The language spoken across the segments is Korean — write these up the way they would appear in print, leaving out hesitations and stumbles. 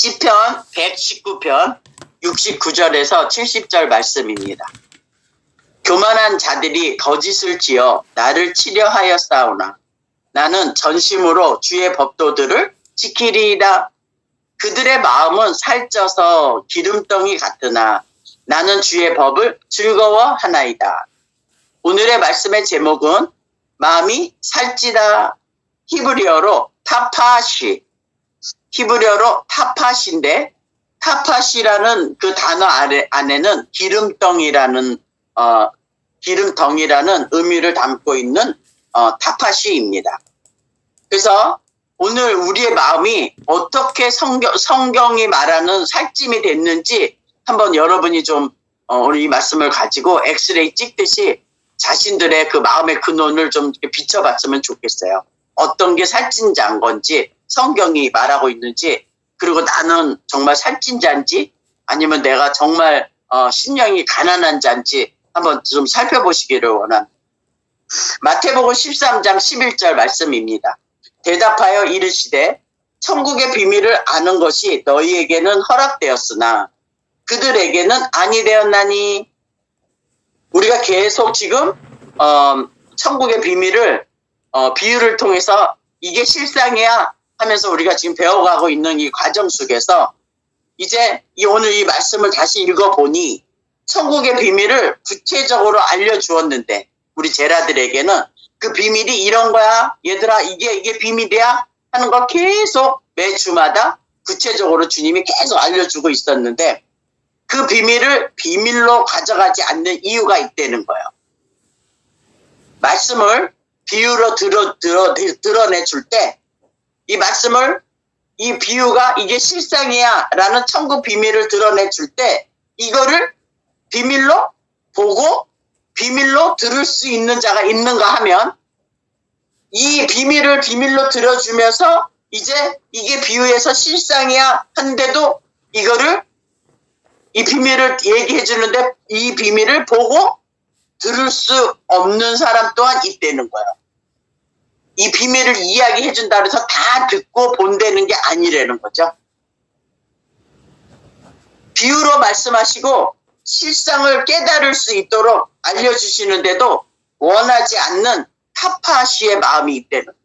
시편 119편 69절에서 70절 말씀입니다. 교만한 자들이 거짓을 지어 나를 치려하여 싸우나 나는 전심으로 주의 법도들을 지키리이다. 그들의 마음은 살쪄서 기름덩이 같으나 나는 주의 법을 즐거워하나이다. 오늘의 말씀의 제목은 마음이 살찌다. 히브리어로 타파시인데 타파시라는 그 단어 안에는 기름덩이라는 의미를 담고 있는 타파시입니다. 그래서 오늘 우리의 마음이 어떻게 성경이 말하는 살찜이 됐는지 한번 여러분이 좀 오늘 이 말씀을 가지고 엑스레이 찍듯이 자신들의 그 마음의 근원을 좀 비춰봤으면 좋겠어요. 어떤 게 살찐 자인 건지 성경이 말하고 있는지, 그리고 나는 정말 살찐 자인지 아니면 내가 정말 심령이 가난한 자인지 한번 좀 살펴보시기를 원합니다. 마태복음 13장 11절 말씀입니다. 대답하여 이르시되 천국의 비밀을 아는 것이 너희에게는 허락되었으나 그들에게는 아니 되었나니. 우리가 계속 지금 천국의 비밀을 비유를 통해서 이게 실상이야 하면서 우리가 지금 배워가고 있는 이 과정 속에서 이제 오늘 이 말씀을 다시 읽어보니 천국의 비밀을 구체적으로 알려주었는데 우리 제자들에게는 그 비밀이 이런 거야. 얘들아 이게 비밀이야 하는 걸 계속 매주마다 구체적으로 주님이 계속 알려주고 있었는데 그 비밀을 비밀로 가져가지 않는 이유가 있다는 거예요. 말씀을 비유로 드러내줄 때 이 말씀을 이 비유가 이게 실상이야 라는 천국 비밀을 드러내줄 때 이거를 비밀로 보고 비밀로 들을 수 있는 자가 있는가 하면 이 비밀을 비밀로 들어주면서 이제 이게 비유에서 실상이야 하는데도 이거를 이 비밀을 얘기해 주는데 이 비밀을 보고 들을 수 없는 사람 또한 있다는 거예요. 이 비밀을 이야기해 준다 해서 다 듣고 본다는 게 아니라는 거죠. 비유로 말씀하시고 실상을 깨달을 수 있도록 알려주시는데도 원하지 않는 타파시의 마음이 있다는 거예요.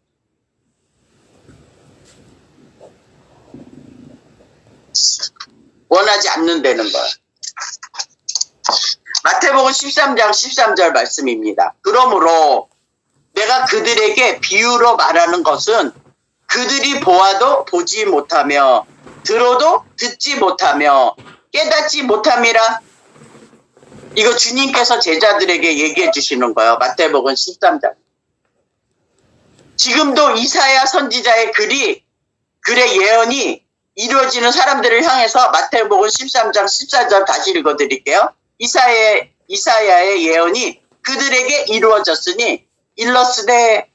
원하지 않는다는 거예요. 마태복음 13장 13절 말씀입니다. 그러므로 내가 그들에게 비유로 말하는 것은 그들이 보아도 보지 못하며 들어도 듣지 못하며 깨닫지 못함이라. 이거 주님께서 제자들에게 얘기해 주시는 거예요. 마태복음 13장. 지금도 이사야 선지자의 글의 예언이 이루어지는 사람들을 향해서 마태복음 13장 14절 다시 읽어드릴게요. 이사야의 예언이 그들에게 이루어졌으니 일러스되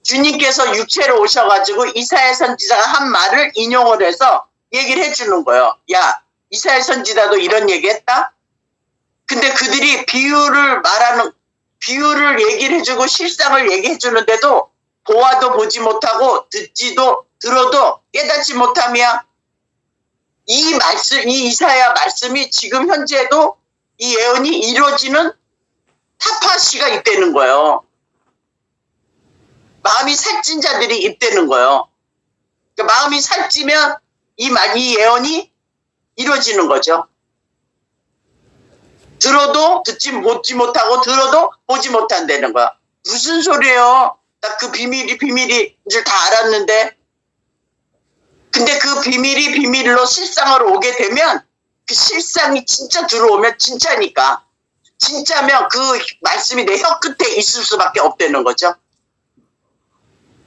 주님께서 육체로 오셔가지고 이사야 선지자가 한 말을 인용을 해서 얘기를 해주는 거예요. 야, 이사야 선지자도 이런 얘기했다? 근데 그들이 비유를 얘기를 해주고 실상을 얘기해 주는데도 보아도 보지 못하고 들어도 깨닫지 못함이야. 이 이사야 말씀이 지금 현재도 이 예언이 이루어지는 타파시가 있다는 거예요. 마음이 살찐 자들이 있다는 거예요. 그러니까 마음이 살찌면 이 예언이 이루어지는 거죠. 들어도 보지 못하고 들어도 보지 못한다는 거야. 무슨 소리예요? 나 그 비밀인 줄 다 알았는데. 근데 그 비밀이 비밀로 실상으로 오게 되면 그 실상이 진짜 들어오면 진짜니까. 진짜면 그 말씀이 내 혀 끝에 있을 수밖에 없다는 거죠.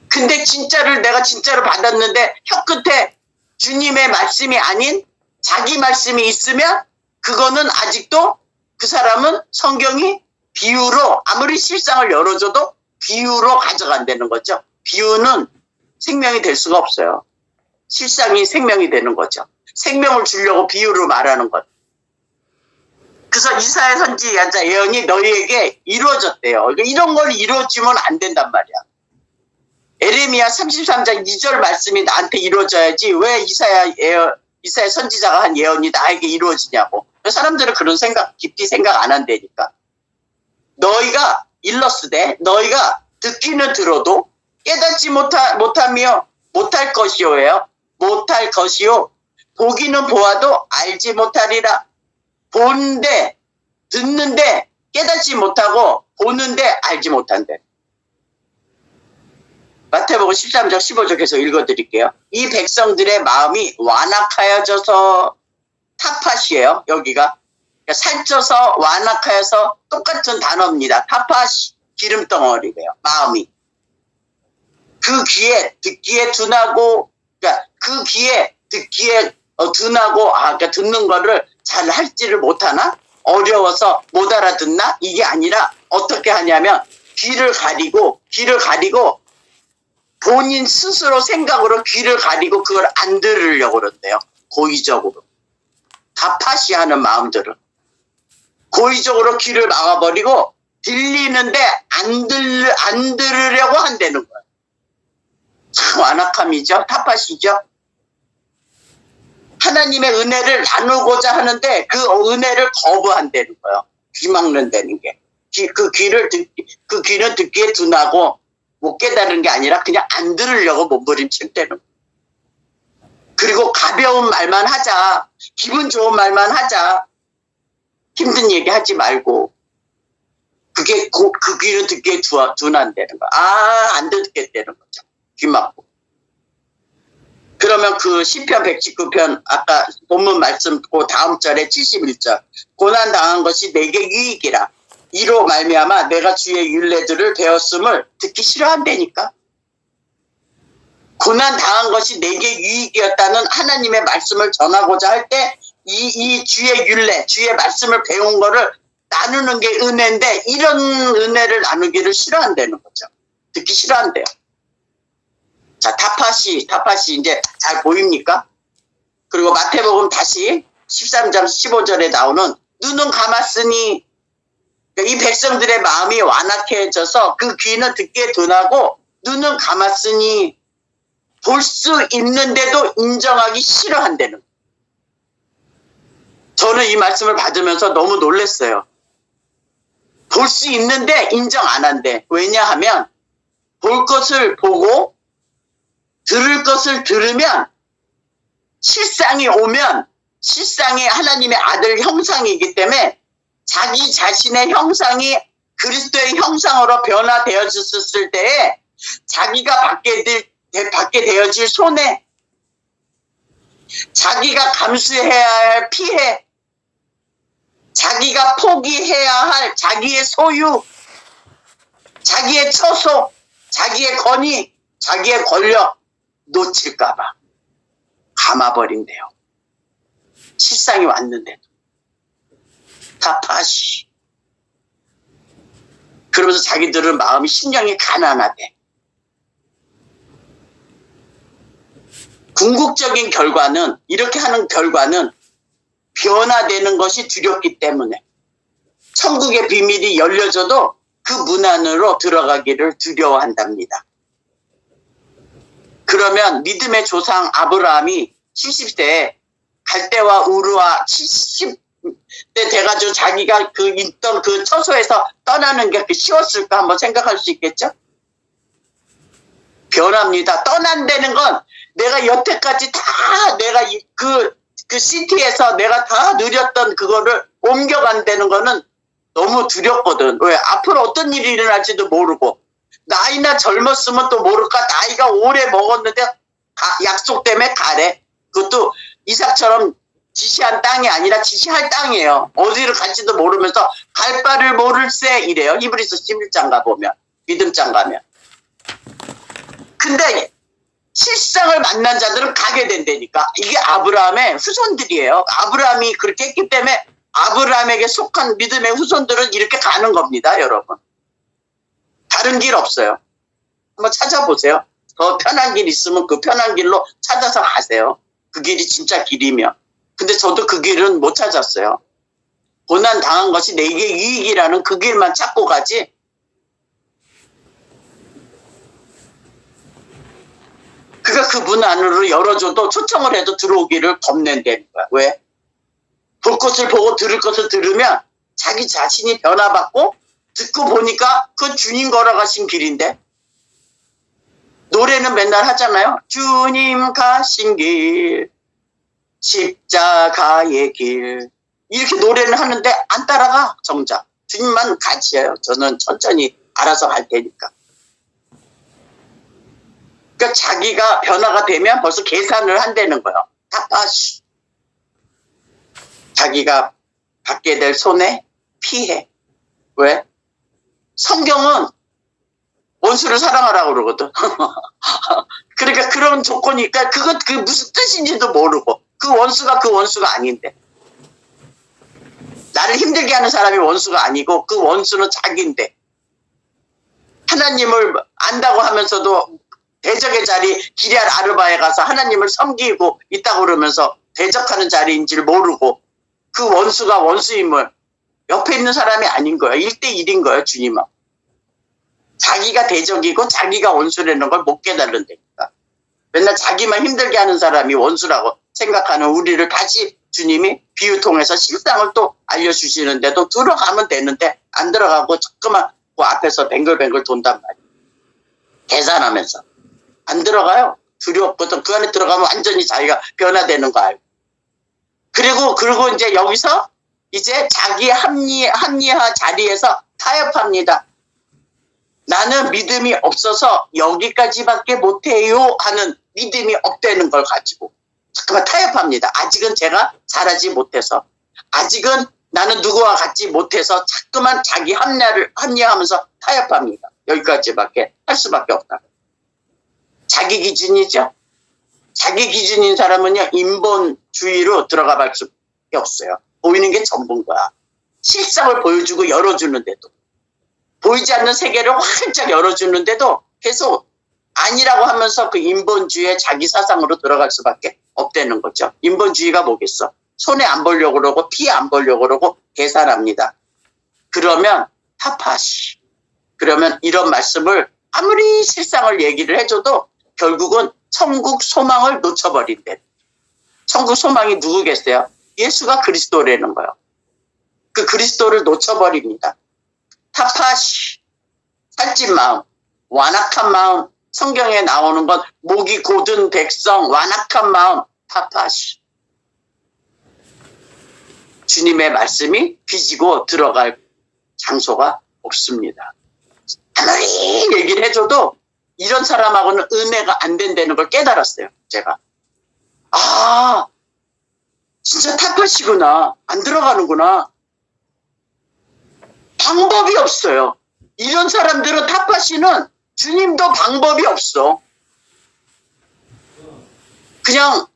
근데 내가 진짜로 받았는데 혀 끝에 주님의 말씀이 아닌 자기 말씀이 있으면 그거는 아직도 그 사람은 성경이 비유로 아무리 실상을 열어줘도 비유로 가져간다는 거죠. 비유는 생명이 될 수가 없어요. 실상이 생명이 되는 거죠. 생명을 주려고 비유로 말하는 것. 그래서 이사야 선지자 예언이 너희에게 이루어졌대요. 이런 걸 이루어지면 안 된단 말이야. 에레미야 33장 2절 말씀이 나한테 이루어져야지 왜 이사야 선지자가 한 예언이 나에게 이루어지냐고. 사람들은 그런 생각 깊이 생각 안 한다니까. 너희가 일러스되 너희가 듣기는 들어도 깨닫지 못하며 못할 것이오예요. 못할 것이요. 보기는 보아도 알지 못하리라. 보는데 듣는데 깨닫지 못하고 보는데 알지 못한대. 마태복음 13장 15절 계속 읽어드릴게요. 이 백성들의 마음이 완악하여져서 타팟이에요. 여기가 그러니까 살쪄서 완악하여서 똑같은 단어입니다. 타팟 기름덩어리래요. 마음이 그 귀에 듣기에 둔하고 그러니까 그 귀에 듣기에 둔하고 그러니까 듣는 거를 잘 할지를 못하나 어려워서 못 알아듣나 이게 아니라 어떻게 하냐면 귀를 가리고 본인 스스로 생각으로 귀를 가리고 그걸 안 들으려고 그런대요. 고의적으로. 타파시하는 마음들은. 고의적으로 귀를 막아버리고 들리는데 안 들으려고 한다는 거예요. 참 완악함이죠. 타파시죠. 하나님의 은혜를 나누고자 하는데 그 은혜를 거부한다는 거예요. 귀 막는다는 게. 그 귀는 듣기에 둔하고 못 깨달은 게 아니라 그냥 안 들으려고 몸부림칠 때는. 그리고 가벼운 말만 하자. 기분 좋은 말만 하자. 힘든 얘기 하지 말고. 그게 그 귀는 듣기에 둔한다는 거. 안 듣겠다는 거죠. 귀 막고. 그러면 그 시편 119편 아까 본문 말씀 그 다음 절에 71절. 고난 당한 것이 내게 유익이라. 이로 말미암아 내가 주의 율례들을 배웠음을 듣기 싫어한다니까. 고난 당한 것이 내게 유익이었다는 하나님의 말씀을 전하고자 할 때 이 주의 율례, 주의 말씀을 배운 거를 나누는 게 은혜인데 이런 은혜를 나누기를 싫어한다는 거죠. 듣기 싫어한대요. 자, 타파시 이제 잘 보입니까? 그리고 마태복음 다시 13장 15절에 나오는 눈은 감았으니 이 백성들의 마음이 완악해져서 그 귀는 듣기에 둔하고 눈은 감았으니 볼 수 있는데도 인정하기 싫어한다는. 저는 이 말씀을 받으면서 너무 놀랐어요. 볼 수 있는데 인정 안 한대. 왜냐하면 볼 것을 보고 들을 것을 들으면 실상이 오면 실상이 하나님의 아들 형상이기 때문에 자기 자신의 형상이 그리스도의 형상으로 변화되어졌을 때에 자기가 받게 되어질 손해, 자기가 감수해야 할 피해, 자기가 포기해야 할 자기의 소유, 자기의 처소, 자기의 권위, 자기의 권력 놓칠까봐 감아버린대요. 실상이 왔는데도. 타파시. 그러면서 자기들은 마음이 심령이 가난하대. 궁극적인 결과는 이렇게 하는 결과는 변화되는 것이 두렵기 때문에 천국의 비밀이 열려져도 그 문 안으로 들어가기를 두려워한답니다. 그러면 믿음의 조상 아브라함이 70세에 갈대와 우르와 70대 돼가지고 자기가 있던 그 처소에서 떠나는 게 쉬웠을까 한번 생각할 수 있겠죠? 변합니다. 떠난다는 건 내가 여태까지 다 내가 그 시티에서 내가 다 누렸던 그거를 옮겨간다는 거는 너무 두렵거든. 왜? 앞으로 어떤 일이 일어날지도 모르고 나이나 젊었으면 또 모를까. 나이가 오래 먹었는데 약속 때문에 가래. 그것도 이삭처럼 지시한 땅이 아니라 지시할 땅이에요. 어디를 갈지도 모르면서 갈 바를 모를세 이래요. 히브리서 11장 가보면 믿음장 가면. 근데 실상을 만난 자들은 가게 된다니까. 이게 아브라함의 후손들이에요. 아브라함이 그렇게 했기 때문에 아브라함에게 속한 믿음의 후손들은 이렇게 가는 겁니다. 여러분. 다른 길 없어요. 한번 찾아보세요. 더 편한 길 있으면 그 편한 길로 찾아서 가세요. 그 길이 진짜 길이면. 근데 저도 그 길은 못 찾았어요. 고난 당한 것이 내게 유익이라는 그 길만 찾고 가지. 그러니까 그 문 안으로 열어줘도 초청을 해도 들어오기를 겁낸다는 거야. 왜? 볼 것을 보고 들을 것을 들으면 자기 자신이 변화받고 듣고 보니까 그 주님 걸어가신 길인데, 노래는 맨날 하잖아요. 주님 가신 길, 십자가의 길. 이렇게 노래는 하는데 안 따라가, 정작. 주님만 같이 해요. 저는 천천히 알아서 갈 테니까. 그러니까 자기가 변화가 되면 벌써 계산을 한다는 거예요. 타파시. 자기가 받게 될 손해 피해. 왜? 성경은 원수를 사랑하라고 그러거든. 그러니까 그런 조건이니까 그게 무슨 뜻인지도 모르고, 그 원수가 아닌데, 나를 힘들게 하는 사람이 원수가 아니고 그 원수는 자기인데, 하나님을 안다고 하면서도 대적의 자리 기리알 아르바에 가서 하나님을 섬기고 있다고 그러면서 대적하는 자리인지를 모르고, 그 원수가 원수임을 옆에 있는 사람이 아닌 거예요. 1대1인 거예요. 주님은 자기가 대적이고 자기가 원수라는 걸 못 깨달은다니까. 맨날 자기만 힘들게 하는 사람이 원수라고 생각하는 우리를 다시 주님이 비유 통해서 실상을 또 알려주시는데도 들어가면 되는데 안 들어가고 자꾸만 그 앞에서 뱅글뱅글 돈단 말이에요. 계산하면서 안 들어가요. 두렵거든. 그 안에 들어가면 완전히 자기가 변화되는 거 알고. 그리고 이제 여기서 이제 자기 합리화 자리에서 타협합니다. 나는 믿음이 없어서 여기까지밖에 못해요 하는 믿음이 없다는 걸 가지고 잠깐만 타협합니다. 아직은 제가 잘하지 못해서, 아직은 나는 누구와 같지 못해서 자꾸만 자기 합리화하면서 타협합니다. 여기까지밖에 할 수밖에 없다. 자기 기준이죠. 자기 기준인 사람은요, 인본주의로 들어가 볼 수밖에 없어요. 보이는 게 전부인 거야. 실상을 보여주고 열어주는데도, 보이지 않는 세계를 활짝 열어주는데도 계속 아니라고 하면서 그 인본주의의 자기 사상으로 들어갈 수밖에 없다는 거죠. 인본주의가 뭐겠어? 손해 안 보려고 그러고 피해 안 보려고 그러고 계산합니다. 그러면 타파시. 그러면 이런 말씀을 아무리 실상을 얘기를 해줘도 결국은 천국 소망을 놓쳐버린대. 천국 소망이 누구겠어요? 예수가 그리스도라는 거예요. 그 그리스도를 놓쳐버립니다. 타파시, 살찐 마음, 완악한 마음. 성경에 나오는 건 목이 곧은 백성, 완악한 마음, 타파시. 주님의 말씀이 빚이고 들어갈 장소가 없습니다. 아무리 얘기를 해줘도 이런 사람하고는 은혜가 안 된다는 걸 깨달았어요. 제가. 아, 진짜 타파시구나. 안 들어가는구나. 방법이 없어요. 이런 사람들은 타파시는 주님도 방법이 없어. 그냥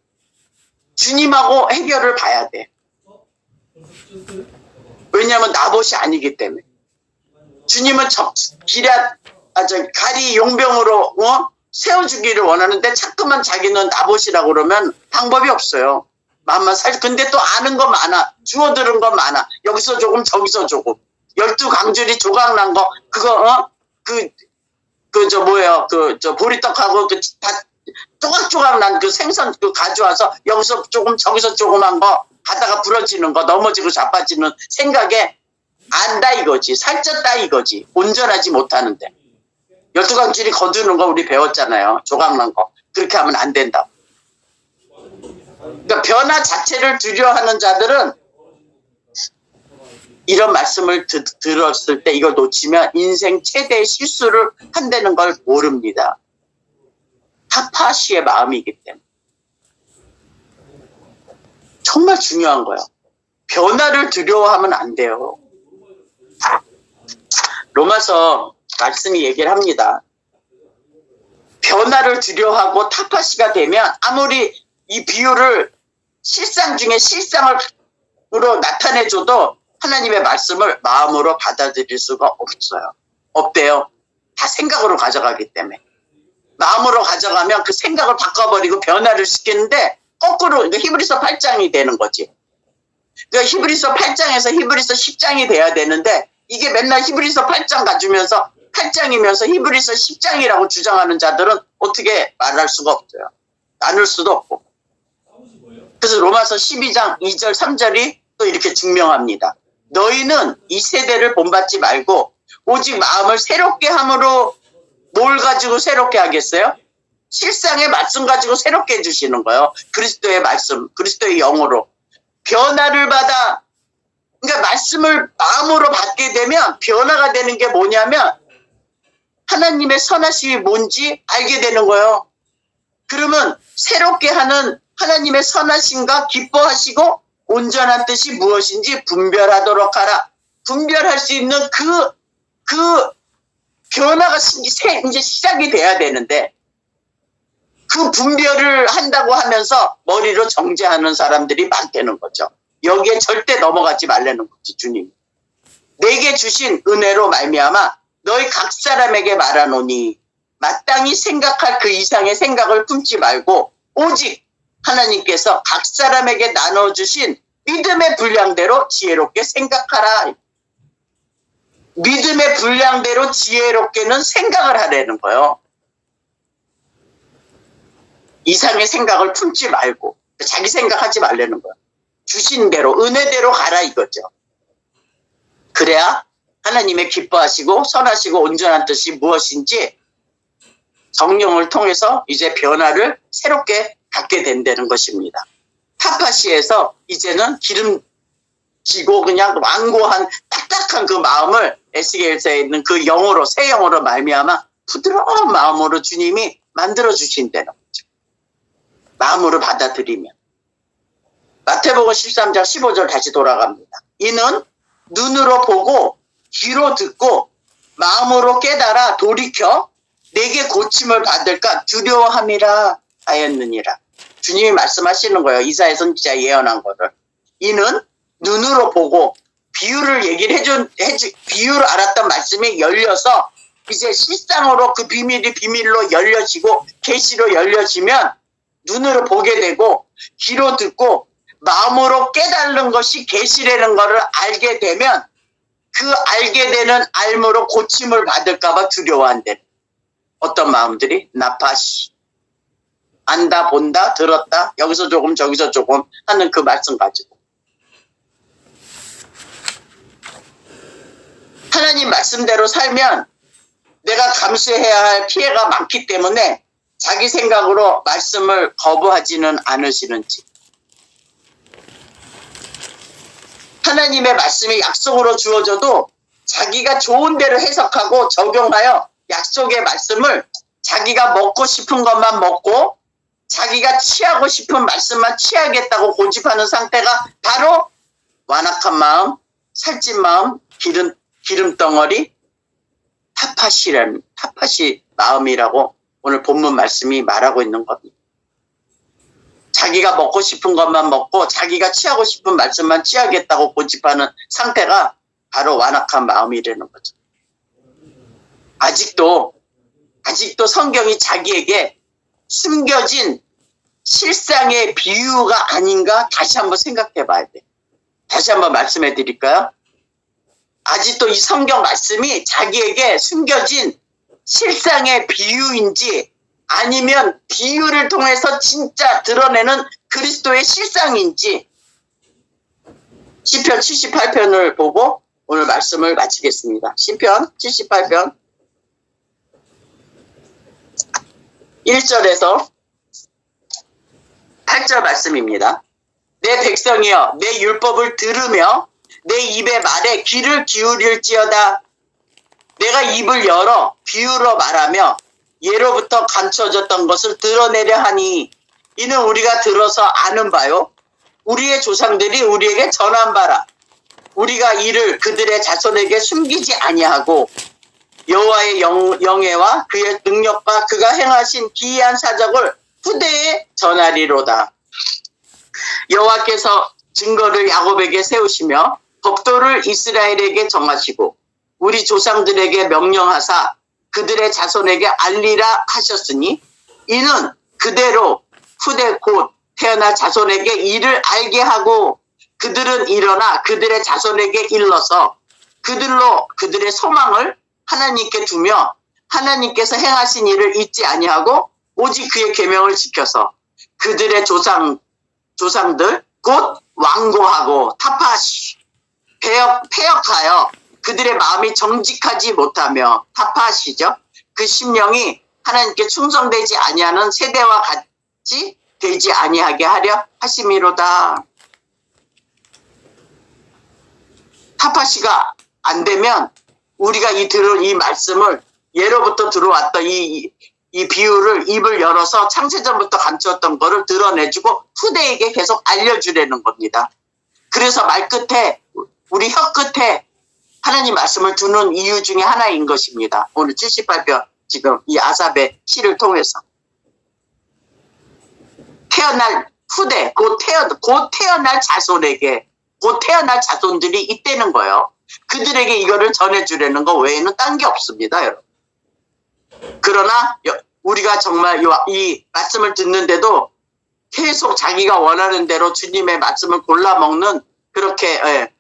주님하고 해결을 봐야 돼. 왜냐하면 나봇이 아니기 때문에. 주님은 가리 용병으로 세워주기를 원하는데 자꾸만 자기는 나봇이라고 그러면 방법이 없어요. 마음만 근데 또 아는 거 많아. 주워들은 거 많아. 여기서 조금 저기서 조금. 12강줄이 조각난 거 그거 보리떡하고 다 조각조각 난 그 생선 가져와서 여기서 조금 저기서 조그만 거 가다가 부러지는 거, 넘어지고 자빠지는 생각에 안다 이거지. 살쪘다 이거지. 온전하지 못하는데. 12강줄이 거두는 거 우리 배웠잖아요. 조각난 거. 그렇게 하면 안 된다고. 그러니까 변화 자체를 두려워하는 자들은 이런 말씀을 들었을 때 이걸 놓치면 인생 최대의 실수를 한다는 걸 모릅니다. 타파시의 마음이기 때문에. 정말 중요한 거예요. 변화를 두려워하면 안 돼요. 로마서 말씀이 얘기를 합니다. 변화를 두려워하고 타파시가 되면 아무리 이 비유를 실상 중에 실상으로 나타내줘도 하나님의 말씀을 마음으로 받아들일 수가 없어요. 없대요. 다 생각으로 가져가기 때문에. 마음으로 가져가면 그 생각을 바꿔버리고 변화를 시키는데 거꾸로 히브리서 8장이 되는 거지. 그러니까 히브리서 8장에서 히브리서 10장이 돼야 되는데 이게 맨날 히브리서 8장 가주면서 8장이면서 히브리서 10장이라고 주장하는 자들은 어떻게 말할 수가 없어요. 나눌 수도 없고. 그래서 로마서 12장 2절 3절이 또 이렇게 증명합니다. 너희는 이 세대를 본받지 말고 오직 마음을 새롭게 함으로 뭘 가지고 새롭게 하겠어요? 실상의 말씀 가지고 새롭게 해주시는 거예요. 그리스도의 말씀, 그리스도의 영으로. 변화를 받아. 그러니까 말씀을 마음으로 받게 되면 변화가 되는 게 뭐냐면 하나님의 선하심이 뭔지 알게 되는 거예요. 그러면 새롭게 하는 하나님의 선하심과 기뻐하시고 온전한 뜻이 무엇인지 분별하도록 하라. 분별할 수 있는 그 변화가 이제 시작이 돼야 되는데 그 분별을 한다고 하면서 머리로 정죄하는 사람들이 많다는 거죠. 여기에 절대 넘어가지 말라는 거지, 주님. 내게 주신 은혜로 말미암아 너희 각 사람에게 말하노니 마땅히 생각할 그 이상의 생각을 품지 말고 오직 하나님께서 각 사람에게 나눠주신 믿음의 분량대로 지혜롭게 생각하라. 믿음의 분량대로 지혜롭게는 생각을 하라는 거예요. 이상의 생각을 품지 말고 자기 생각하지 말라는 거예요. 주신 대로 은혜대로 가라 이거죠. 그래야 하나님의 기뻐하시고 선하시고 온전한 뜻이 무엇인지 성령을 통해서 이제 변화를 새롭게 갖게 된다는 것입니다. 파파시에서 이제는 기름지고 그냥 완고한 딱딱한 그 마음을 에스겔서에 있는 그 영으로 새 영으로 말미암아 부드러운 마음으로 주님이 만들어 주신다는 거죠. 마음으로 받아들이면. 마태복음 13장 15절 다시 돌아갑니다. 이는 눈으로 보고 귀로 듣고 마음으로 깨달아 돌이켜 내게 고침을 받을까 두려워함이라 하였느니라. 주님이 말씀하시는 거예요. 이사야 선지자 예언한 거를. 이는 눈으로 보고 비유를 얘기를 비유를 알았던 말씀이 열려서 이제 실상으로 그 비밀이 비밀로 열려지고 계시로 열려지면 눈으로 보게 되고 귀로 듣고 마음으로 깨달는 것이 계시라는 것을 알게 되면 그 알게 되는 알므로 고침을 받을까 봐 두려워한대. 어떤 마음들이? 나파시. 안다, 본다, 들었다, 여기서 조금 저기서 조금 하는 그 말씀 가지고. 하나님 말씀대로 살면 내가 감수해야 할 피해가 많기 때문에 자기 생각으로 말씀을 거부하지는 않으시는지. 하나님의 말씀이 약속으로 주어져도 자기가 좋은 대로 해석하고 적용하여 약속의 말씀을 자기가 먹고 싶은 것만 먹고 자기가 취하고 싶은 말씀만 취하겠다고 고집하는 상태가 바로 완악한 마음, 살찐 마음, 기름덩어리, 타파시 마음이라고 오늘 본문 말씀이 말하고 있는 겁니다. 자기가 먹고 싶은 것만 먹고 자기가 취하고 싶은 말씀만 취하겠다고 고집하는 상태가 바로 완악한 마음이라는 거죠. 아직도 성경이 자기에게 숨겨진 실상의 비유가 아닌가 다시 한번 생각해 봐야 돼. 다시 한번 말씀해 드릴까요? 아직도 이 성경 말씀이 자기에게 숨겨진 실상의 비유인지 아니면 비유를 통해서 진짜 드러내는 그리스도의 실상인지 시편 78편을 보고 오늘 말씀을 마치겠습니다. 시편 78편 1절에서 8절 말씀입니다. 내 백성이여 내 율법을 들으며 내 입의 말에 귀를 기울일지어다. 내가 입을 열어 비유로 말하며 예로부터 감춰졌던 것을 드러내려 하니 이는 우리가 들어서 아는 바요 우리의 조상들이 우리에게 전한 바라. 우리가 이를 그들의 자손에게 숨기지 아니하고 여호와의 영예와 그의 능력과 그가 행하신 기이한 사적을 후대에 전하리로다. 여호와께서 증거를 야곱에게 세우시며 법도를 이스라엘에게 정하시고 우리 조상들에게 명령하사 그들의 자손에게 알리라 하셨으니 이는 그대로 후대 곧 태어날 자손에게 이를 알게 하고 그들은 일어나 그들의 자손에게 일러서 그들로 그들의 소망을 하나님께 두며 하나님께서 행하신 일을 잊지 아니하고 오직 그의 계명을 지켜서 그들의 조상들 곧 완고하고 타파시 패역하여 그들의 마음이 정직하지 못하며 타파시죠. 그 심령이 하나님께 충성되지 아니하는 세대와 같이 되지 아니하게 하려 하심이로다. 타파시가 안 되면 우리가 들은 이 말씀을 예로부터 들어왔던 이 비유를 입을 열어서 창세전부터 감추었던 거를 드러내주고 후대에게 계속 알려주려는 겁니다. 그래서 말끝에 우리 혀 끝에 하나님 말씀을 두는 이유 중에 하나인 것입니다. 오늘 78편 지금 이 아삽의 시를 통해서 태어날 후대 곧 태어날 자손에게 곧 태어날 자손들이 있다는 거예요. 그들에게 이거를 전해주려는 거 외에는 딴 게 없습니다, 여러분. 그러나 우리가 정말 이 말씀을 듣는데도 계속 자기가 원하는 대로 주님의 말씀을 골라 먹는 그렇게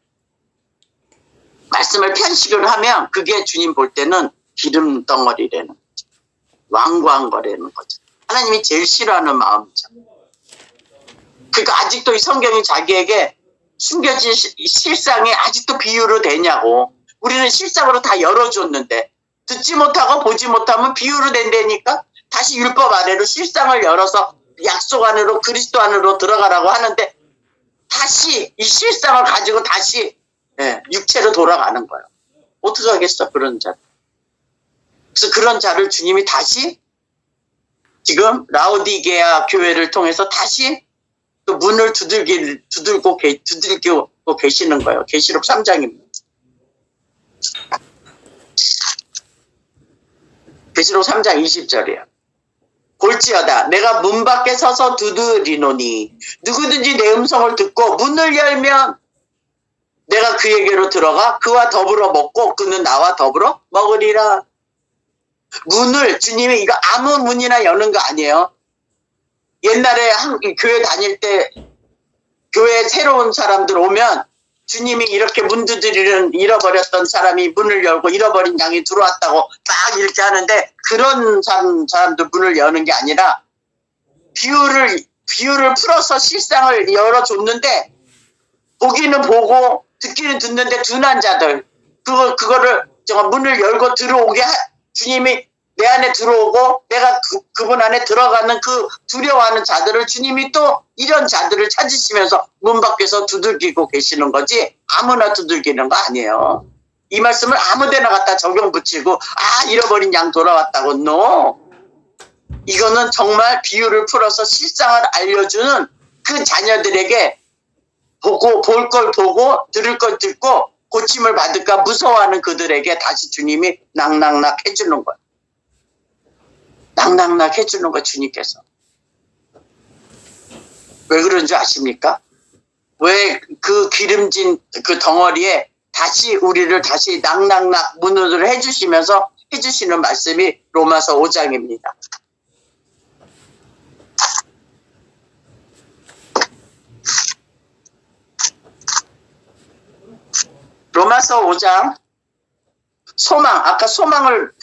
말씀을 편식을 하면 그게 주님 볼 때는 기름 덩어리라는 거죠. 완고한 거라는 거죠. 하나님이 제일 싫어하는 마음이죠. 그러니까 아직도 이 성경이 자기에게 숨겨진 실상이 아직도 비유로 되냐고. 우리는 실상으로 다 열어줬는데 듣지 못하고 보지 못하면 비유로 된다니까 다시 율법 아래로 실상을 열어서 약속 안으로 그리스도 안으로 들어가라고 하는데 다시 이 실상을 가지고 다시 육체로 돌아가는 거예요. 어떻게 하겠어 그런 자. 그래서 그런 자를 주님이 다시 지금 라오디게아 교회를 통해서 다시 또 문을 두들고 계시는 거예요. 계시록 3장입니다. 계시록 3장 20절이에요. 볼지어다 내가 문 밖에 서서 두드리노니 누구든지 내 음성을 듣고 문을 열면 내가 그에게로 들어가 그와 더불어 먹고 그는 나와 더불어 먹으리라. 문을 주님이 이거 아무 문이나 여는 거 아니에요. 옛날에 교회 다닐 때 교회에 새로운 사람들 오면 주님이 이렇게 문 두드리는 잃어버렸던 사람이 문을 열고 잃어버린 양이 들어왔다고 막 이렇게 하는데 그런 사람들 문을 여는 게 아니라 비유를 풀어서 실상을 열어줬는데 보기는 보고 듣기는 듣는데 둔한 자들 그거를 문을 열고 들어오게 주님이 내 안에 들어오고 내가 그분 안에 들어가는 그 두려워하는 자들을 주님이 또 이런 자들을 찾으시면서 문 밖에서 두들기고 계시는 거지 아무나 두들기는 거 아니에요. 이 말씀을 아무데나 갖다 적용 붙이고 잃어버린 양 돌아왔다고 no. 이거는 정말 비유를 풀어서 실상을 알려주는 그 자녀들에게 볼 걸 보고 들을 걸 듣고 고침을 받을까 무서워하는 그들에게 다시 주님이 낙낙낙 해주는 거예요. 낙낙낙 해주는 거 주님께서. 왜 그런 줄 아십니까? 왜 그 기름진 그 덩어리에 다시 우리를 다시 낙낙낙 문을 해주시면서 해주시는 말씀이 로마서 5장입니다. 로마서 5장 소망 아까 소망을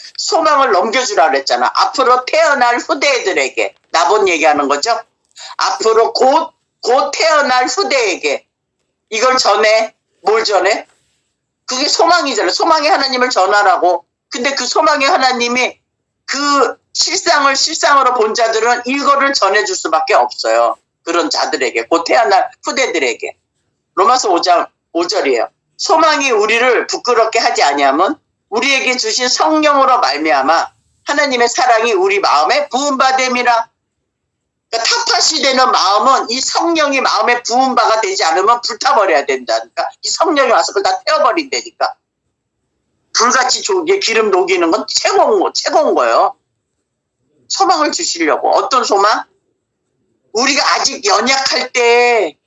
넘겨주라 그랬잖아. 앞으로 태어날 후대들에게 나본 얘기하는 거죠. 앞으로 곧 태어날 후대에게 이걸 전해. 뭘 전해? 그게 소망이잖아. 소망의 하나님을 전하라고. 근데 그 소망의 하나님이 그 실상으로 본 자들은 이거를 전해줄 수밖에 없어요. 그런 자들에게 곧 태어날 후대들에게. 로마서 5장 5절이에요. 소망이 우리를 부끄럽게 하지 아니하면 우리에게 주신 성령으로 말미암아 하나님의 사랑이 우리 마음에 부음받음이라. 그러니까 타파시 되는 마음은 이 성령이 마음에 부음바가 되지 않으면 불타버려야 된다니까. 이 성령이 와서 그걸 다 태워버린다니까. 불같이 기름 녹이는 건 최고인 거예요. 소망을 주시려고. 어떤 소망? 우리가 아직 연약할 때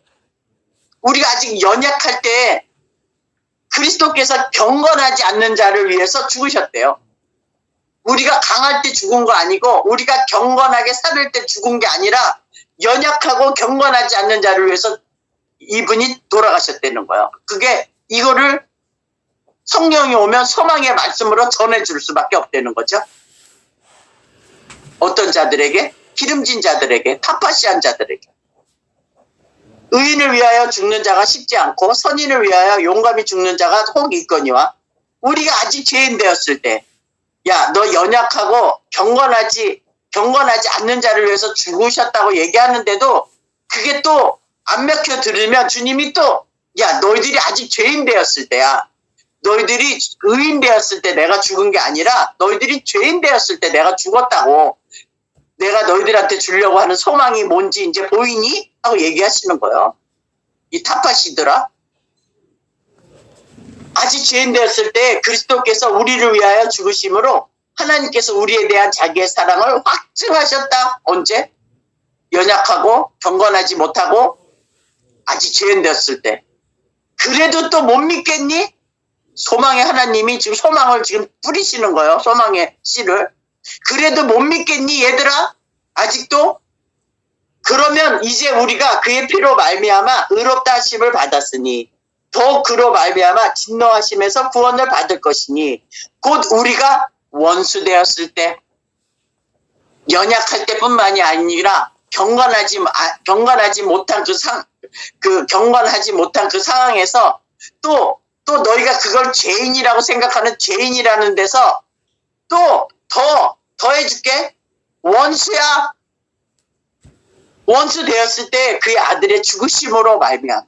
그리스도께서 경건하지 않는 자를 위해서 죽으셨대요. 우리가 강할 때 죽은 거 아니고 우리가 경건하게 살을 때 죽은 게 아니라 연약하고 경건하지 않는 자를 위해서 이분이 돌아가셨다는 거예요. 그게 이거를 성령이 오면 소망의 말씀으로 전해줄 수밖에 없다는 거죠. 어떤 자들에게? 기름진 자들에게, 타파시한 자들에게. 의인을 위하여 죽는 자가 쉽지 않고 선인을 위하여 용감히 죽는 자가 혹 있거니와, 우리가 아직 죄인 되었을 때, 야, 너 연약하고 경건하지 않는 자를 위해서 죽으셨다고 얘기하는데도 그게 또 안 맥혀 들으면 주님이 또, 야, 너희들이 아직 죄인 되었을 때야. 너희들이 의인 되었을 때 내가 죽은 게 아니라 너희들이 죄인 되었을 때 내가 죽었다고. 내가 너희들한테 주려고 하는 소망이 뭔지 이제 보이니? 하고 얘기하시는 거예요. 이 타파시더라. 아직 죄인 되었을 때 그리스도께서 우리를 위하여 죽으심으로 하나님께서 우리에 대한 자기의 사랑을 확증하셨다. 언제? 연약하고 경건하지 못하고 아직 죄인 되었을 때. 그래도 또 못 믿겠니? 소망의 하나님이 지금 소망을 지금 뿌리시는 거예요. 소망의 씨를. 그래도 못 믿겠니 얘들아? 아직도? 그러면 이제 우리가 그의 피로 말미암아 의롭다 하심을 받았으니 더욱 그로 말미암아 진노하심에서 구원을 받을 것이니 곧 우리가 원수 되었을 때, 연약할 때뿐만이 아니라 경건하지 못한 경건하지 못한 그 상황에서 또 너희가 그걸 죄인이라고 생각하는 죄인이라는 데서 또 더 해줄게. 원수야. 원수 되었을 때 그의 아들의 죽으심으로 말미암아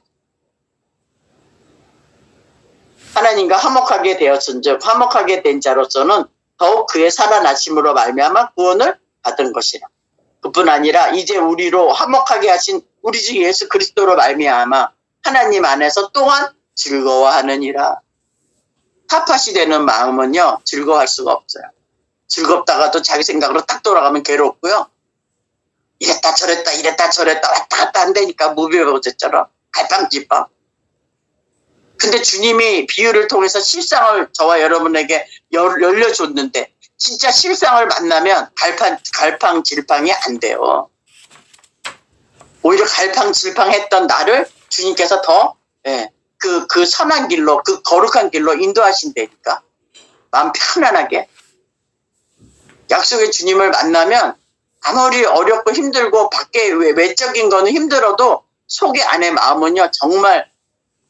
하나님과 화목하게 되었은즉 화목하게 된 자로서는 더욱 그의 살아나심으로 말미암아 구원을 받은 것이라. 그뿐 아니라 이제 우리로 화목하게 하신 우리 주 예수 그리스도로 말미암아 하나님 안에서 또한 즐거워하느니라. 타파시 되는 마음은요, 즐거워할 수가 없어요. 즐겁다가도 자기 생각으로 딱 돌아가면 괴롭고요. 이랬다 저랬다 왔다 갔다 한다니까, 무비보제처럼 갈팡질팡. 근데 주님이 비유를 통해서 실상을 저와 여러분에게 열려줬는데 진짜 실상을 만나면 갈팡질팡이 안 돼요. 오히려 갈팡질팡했던 나를 주님께서 더 그 선한 길로, 그 거룩한 길로 인도하신다니까. 마음 편안하게. 약속의 주님을 만나면 아무리 어렵고 힘들고 밖에 외적인 거는 힘들어도 속의 안의 마음은요, 정말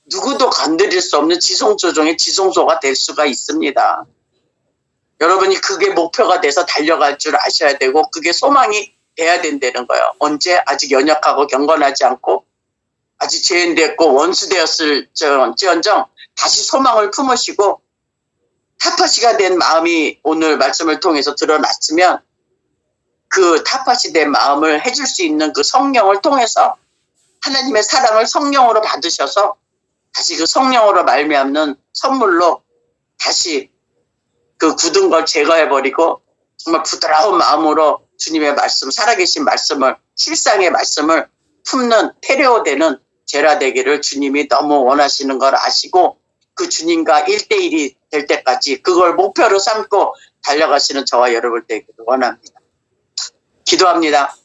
누구도 건드릴 수 없는 지성소 중에 지성소가 될 수가 있습니다. 여러분이 그게 목표가 돼서 달려갈 줄 아셔야 되고 그게 소망이 돼야 된다는 거예요. 언제? 아직 연약하고 경건하지 않고 아직 죄인 됐고 원수 되었을지언정 다시 소망을 품으시고 타파시가 된 마음이 오늘 말씀을 통해서 드러났으면 그 타파시 된 마음을 해줄 수 있는 그 성령을 통해서 하나님의 사랑을 성령으로 받으셔서 다시 그 성령으로 말미암는 선물로 다시 그 굳은 걸 제거해버리고 정말 부드러운 마음으로 주님의 말씀, 살아계신 말씀을, 실상의 말씀을 품는 테레오되는 제라 되기를 주님이 너무 원하시는 걸 아시고 그 주님과 1대1이 될 때까지 그걸 목표로 삼고 달려가시는 저와 여러분 되기를 원합니다. 기도합니다.